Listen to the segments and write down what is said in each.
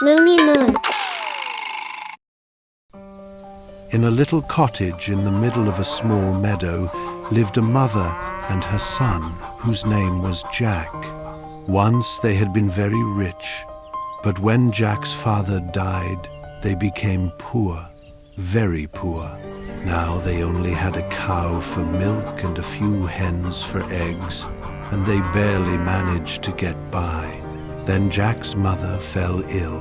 Lumy Moon. In a little cottage in the middle of a small meadow lived a mother and her son, whose name was Jack. Once they had been very rich, but when Jack's father died, they became poor, very poor. Now they only had a cow for milk and a few hens for eggs, and they barely managed to get by. Then Jack's mother fell ill,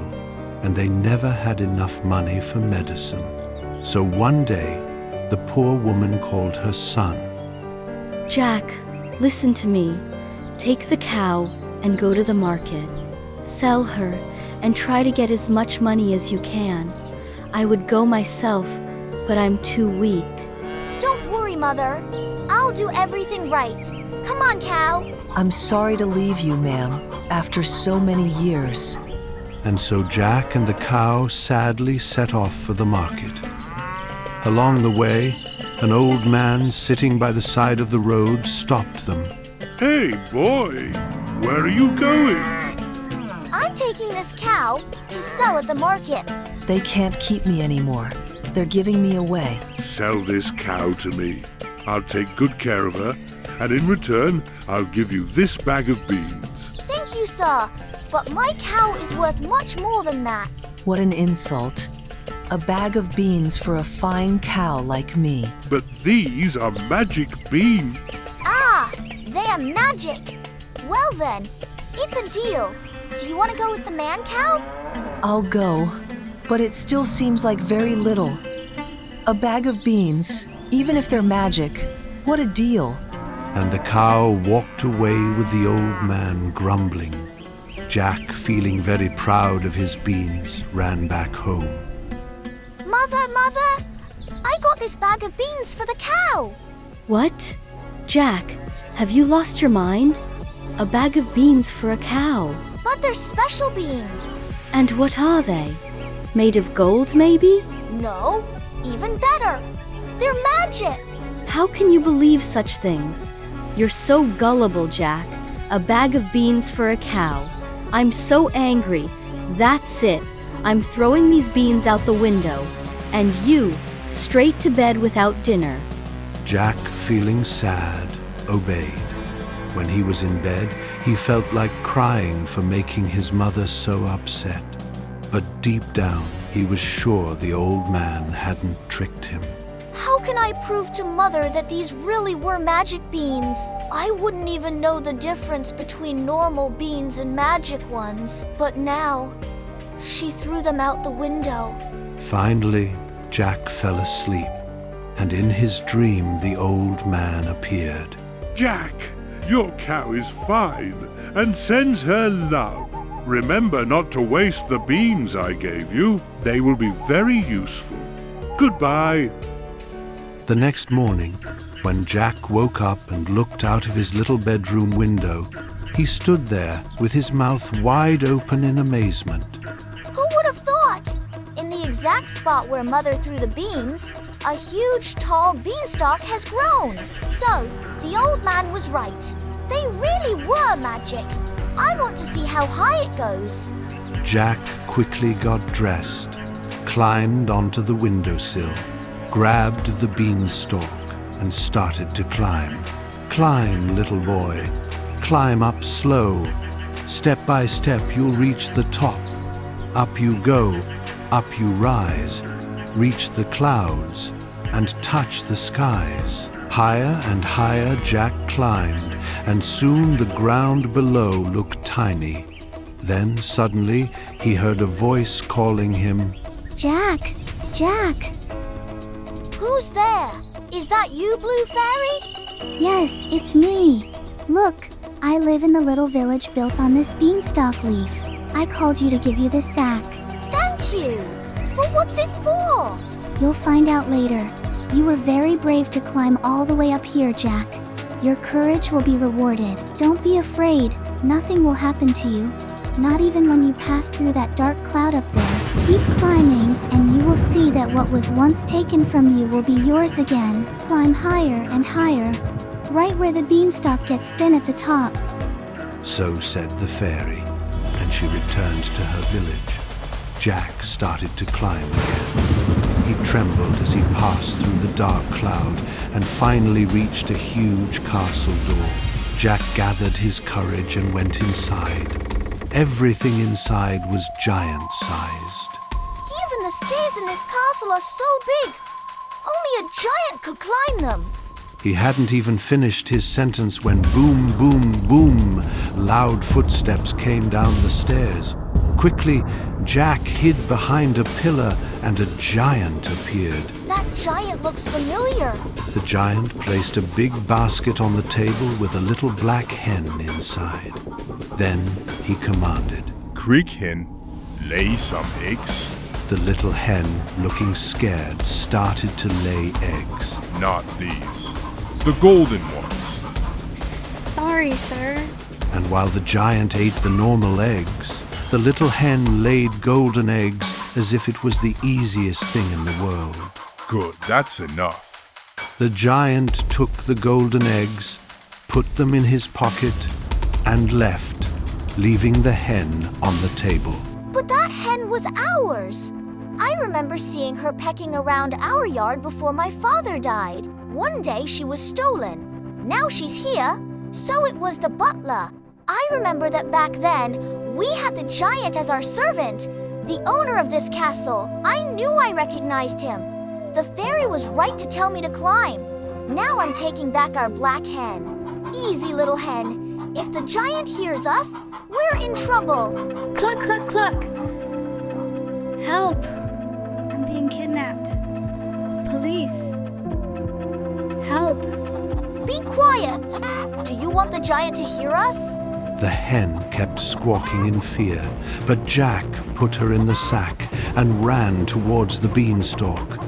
and they never had enough money for medicine. So one day, the poor woman called her son. Jack, listen to me. Take the cow and go to the market. Sell her and try to get as much money as you can. I would go myself, but I'm too weak. Don't worry, Mother. I'll do everything right. Come on, cow. I'm sorry to leave you, ma'am, after so many years. And so Jack and the cow sadly set off for the market. Along the way, an old man sitting by the side of the road stopped them. Hey, boy, where are you going? I'm taking this cow to sell at the market. They can't keep me anymore. They're giving me away. Sell this cow to me. I'll take good care of her, and in return, I'll give you this bag of beans. Thank you, sir. But my cow is worth much more than that. What an insult. A bag of beans for a fine cow like me. But these are magic beans. Ah, they are magic. Well then, it's a deal. Do you want to go with the man cow? I'll go, but it still seems like very little. A bag of beans, even if they're magic, what a deal. And the cow walked away with the old man grumbling. Jack, feeling very proud of his beans, ran back home. Mother, I got this bag of beans for the cow. What? Jack, have you lost your mind? A bag of beans for a cow. But they're special beans. And what are they? Made of gold, maybe? No, even better. They're magic. How can you believe such things? You're so gullible, Jack. A bag of beans for a cow. I'm so angry. That's it. I'm throwing these beans out the window. And you, straight to bed without dinner. Jack, feeling sad, obeyed. When he was in bed, he felt like crying for making his mother so upset. But deep down, he was sure the old man hadn't tricked him. How can I prove to Mother that these really were magic beans? I wouldn't even know the difference between normal beans and magic ones. But now, she threw them out the window. Finally, Jack fell asleep, and in his dream the old man appeared. Jack, your cow is fine and sends her love. Remember not to waste the beans I gave you. They will be very useful. Goodbye. The next morning, when Jack woke up and looked out of his little bedroom window, he stood there with his mouth wide open in amazement. Who would have thought? In the exact spot where Mother threw the beans, a huge, tall beanstalk has grown. So, the old man was right. They really were magic. I want to see how high it goes. Jack quickly got dressed, climbed onto the windowsill, grabbed the beanstalk, and started to climb. Climb, little boy. Climb up slow. Step by step, you'll reach the top. Up you go, up you rise, reach the clouds, and touch the skies. Higher and higher Jack climbed, and soon the ground below looked tiny. Then suddenly he heard a voice calling him, Jack! Jack! Who's there? Is that you, Blue Fairy? Yes, it's me. Look, I live in the little village built on this beanstalk leaf. I called you to give you this sack. Thank you. But what's it for? You'll find out later. You were very brave to climb all the way up here, Jack. Your courage will be rewarded. Don't be afraid. Nothing will happen to you. Not even when you pass through that dark cloud up there. Keep climbing, and you will see that what was once taken from you will be yours again. Climb higher and higher, right where the beanstalk gets thin at the top. So said the fairy, and she returned to her village. Jack started to climb again. He trembled as he passed through the dark cloud and finally reached a huge castle door. Jack gathered his courage and went inside. Everything inside was giant-sized. Even the stairs in this castle are so big. Only a giant could climb them. He hadn't even finished his sentence when boom, boom, boom, loud footsteps came down the stairs. Quickly, Jack hid behind a pillar and a giant appeared. That giant looks familiar. The giant placed a big basket on the table with a little black hen inside. Then he commanded. Creek hen, lay some eggs. The little hen, looking scared, started to lay eggs. Not these. The golden ones. Sorry, sir. And while the giant ate the normal eggs, the little hen laid golden eggs as if it was the easiest thing in the world. Good, that's enough. The giant took the golden eggs, put them in his pocket, and left, leaving the hen on the table. But that hen was ours. I remember seeing her pecking around our yard before my father died. One day she was stolen. Now she's here, so it was the butler. I remember that back then, we had the giant as our servant, the owner of this castle. I knew I recognized him. The fairy was right to tell me to climb. Now I'm taking back our black hen. Easy, little hen. If the giant hears us, we're in trouble. Cluck, cluck, cluck. Help. I'm being kidnapped. Police. Help. Be quiet. Do you want the giant to hear us? The hen kept squawking in fear, but Jack put her in the sack and ran towards the beanstalk.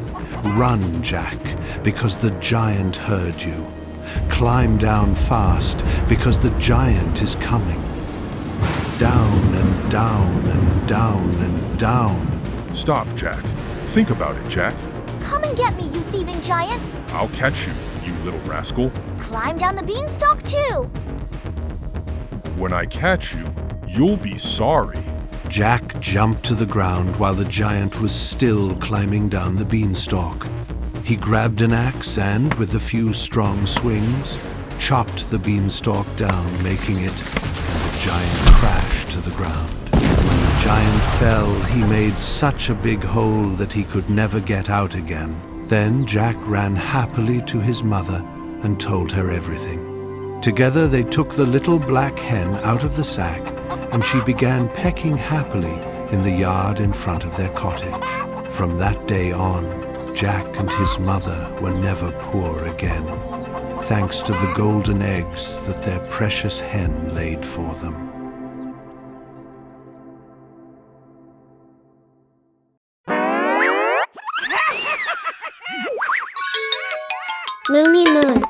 Run, Jack, because the giant heard you. Climb down fast, because the giant is coming. Down and down and down and down. Stop, Jack. Think about it, Jack. Come and get me, you thieving giant. I'll catch you, you little rascal. Climb down the beanstalk too. When I catch you, you'll be sorry. Jack jumped to the ground while the giant was still climbing down the beanstalk. He grabbed an axe and, with a few strong swings, chopped the beanstalk down, making it, and the giant crashed to the ground. When the giant fell, he made such a big hole that he could never get out again. Then Jack ran happily to his mother and told her everything. Together they took the little black hen out of the sack, and she began pecking happily in the yard in front of their cottage. From that day on, Jack and his mother were never poor again, thanks to the golden eggs that their precious hen laid for them. Lumy Moon.